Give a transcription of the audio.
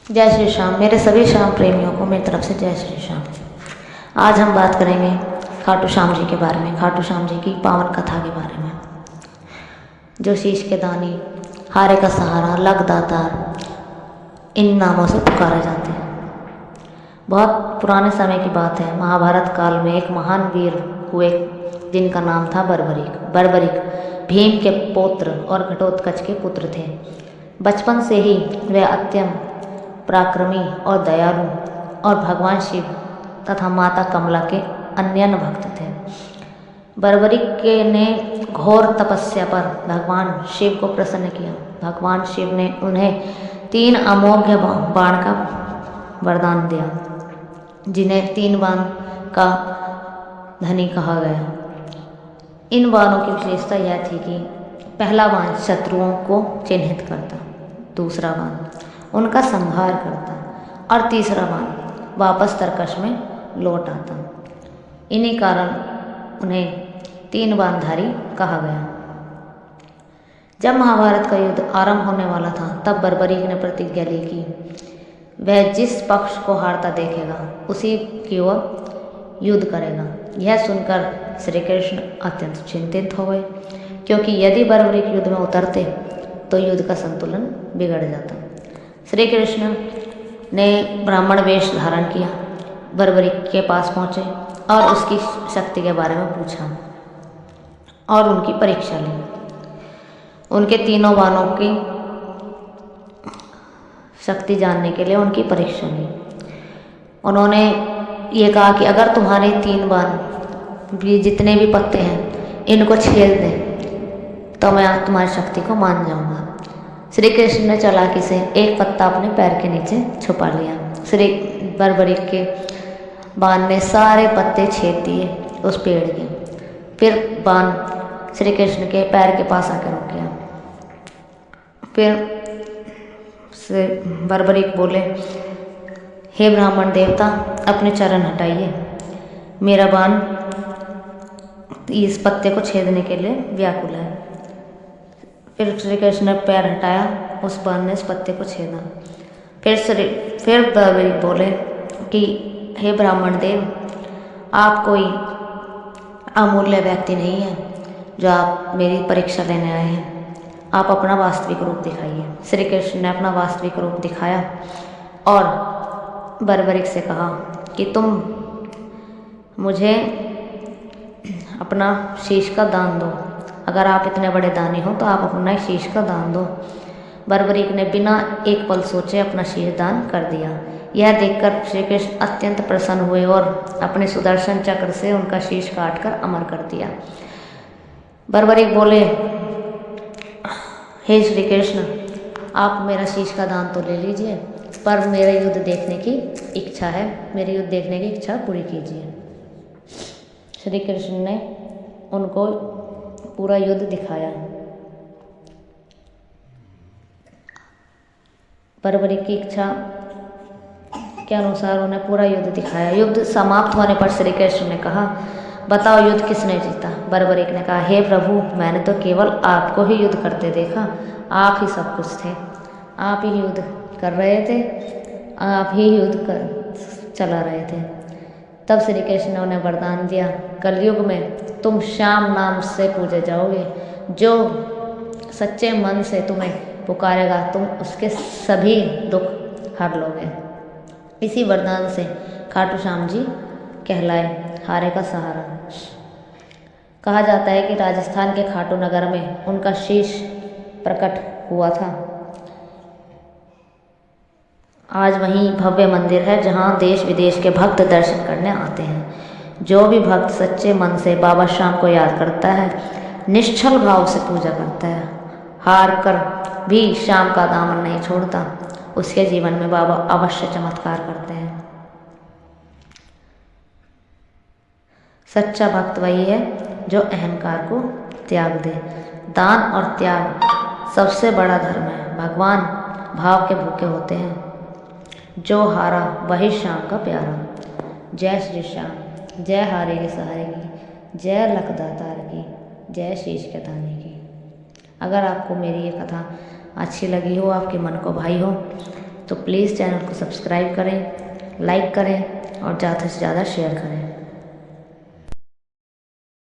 जय श्री श्याम। मेरे सभी श्याम प्रेमियों को मेरी तरफ से जय श्री श्याम। आज हम बात करेंगे खाटू श्याम जी के बारे में, खाटू श्याम जी की पावन कथा के बारे में। जो शीश के दानी, हारे का सहारा, लग दातार, इन नामों से पुकारे जाते हैं। बहुत पुराने समय की बात है। महाभारत काल में एक महान वीर हुए जिनका नाम था बर्बरीक। बर्बरीक भीम के पौत्र और घटोत्कच के पुत्र थे। बचपन से ही वे अत्यंत पराक्रमी और दयालु और भगवान शिव तथा माता कमला के अनन्य भक्त थे। बर्बरीक ने घोर तपस्या पर भगवान शिव को प्रसन्न किया। भगवान शिव ने उन्हें 3 अमोघ बाण का वरदान दिया, जिन्हें 3 बाण का धनी कहा गया। इन बाणों की विशेषता यह थी कि पहला बाण शत्रुओं को चिन्हित करता, दूसरा बाण उनका संहार करता और तीसरा बाण वापस तरकश में लौट आता। इन्हीं कारण उन्हें 3 बाणधारी कहा गया। जब महाभारत का युद्ध आरंभ होने वाला था, तब बर्बरीक ने प्रतिज्ञा ली कि वह जिस पक्ष को हारता देखेगा उसी की ओर युद्ध करेगा। यह सुनकर श्री कृष्ण अत्यंत चिंतित हो गए, क्योंकि यदि बर्बरीक युद्ध में उतरते तो युद्ध का संतुलन बिगड़ जाता। श्री कृष्ण ने ब्राह्मण वेश धारण किया, बर्बरीक के पास पहुँचे और उसकी शक्ति के बारे में पूछा और उनकी परीक्षा ली। उनके 3 बाणों की शक्ति जानने के लिए उनकी परीक्षा ली। उन्होंने ये कहा कि अगर तुम्हारे 3 बाण भी जितने भी पत्ते हैं इनको छेद दें तो मैं तुम्हारी शक्ति को मान जाऊंगा। श्री कृष्ण ने चालाकी से एक पत्ता अपने पैर के नीचे छुपा लिया। श्री बर्बरीक के बाण ने सारे पत्ते छेद दिए उस पेड़ के। फिर बाण श्री कृष्ण के पैर के पास आकर रुक गया। फिर बर्बरीक बोले, हे ब्राह्मण देवता, अपने चरण हटाइए, मेरा बाण इस पत्ते को छेदने के लिए व्याकुल है। फिर श्री कृष्ण ने पैर हटाया, उस बाण ने इस पत्ते को छेदा। फिर बर्बरीक बोले कि हे ब्राह्मण देव, आप कोई अमूल्य व्यक्ति नहीं है जो आप मेरी परीक्षा लेने आए हैं। आप अपना वास्तविक रूप दिखाइए। श्री कृष्ण ने अपना वास्तविक रूप दिखाया और बर्बरीक से कहा कि तुम मुझे अपना शीश का दान दो। अगर आप इतने बड़े दानी हो तो आप अपना शीश का दान दो। बर्बरीक ने बिना एक पल सोचे अपना शीश दान कर दिया। यह देखकर श्री कृष्ण अत्यंत प्रसन्न हुए और अपने सुदर्शन चक्र से उनका शीश काटकर अमर कर दिया। बर्बरीक बोले, हे श्री कृष्ण, आप मेरा शीश का दान तो ले लीजिए, पर मेरा युद्ध देखने की इच्छा है, मेरी युद्ध देखने की इच्छा पूरी कीजिए। श्री कृष्ण ने उनको पूरा युद्ध दिखाया। बर्बरीक की इच्छा के अनुसार उन्हें पूरा युद्ध दिखाया। युद्ध समाप्त होने पर श्री कृष्ण ने कहा, बताओ युद्ध किसने जीता? बर्बरीक ने कहा, हे प्रभु, मैंने तो केवल आपको ही युद्ध करते देखा, आप ही सब कुछ थे, आप ही युद्ध कर रहे थे, आप ही युद्ध कर चला रहे थे। तब श्री कृष्ण ने उन्हें वरदान दिया, कलयुग में तुम श्याम नाम से पूजे जाओगे। जो सच्चे मन से तुम्हें पुकारेगा तुम उसके सभी दुख हर लोगे। इसी वरदान से खाटू श्याम जी कहलाए, हारे का सहारा। कहा जाता है कि राजस्थान के खाटू नगर में उनका शीश प्रकट हुआ था। आज वहीं भव्य मंदिर है जहां देश विदेश के भक्त दर्शन करने आते हैं। जो भी भक्त सच्चे मन से बाबा श्याम को याद करता है, निश्चल भाव से पूजा करता है, हार कर भी श्याम का दामन नहीं छोड़ता, उसके जीवन में बाबा अवश्य चमत्कार करते हैं। सच्चा भक्त वही है जो अहंकार को त्याग दे। दान और त्याग सबसे बड़ा धर्म है। भगवान भाव के भूखे होते हैं। जो हारा वही श्याम का प्यारा। जय श्री श्याम। जय हारे के सहारे की, जय लखदातार की, जय शीश के दाने की। अगर आपको मेरी ये कथा अच्छी लगी हो, आपके मन को भाई हो, तो प्लीज़ चैनल को सब्सक्राइब करें, लाइक करें और ज़्यादा से ज़्यादा शेयर करें।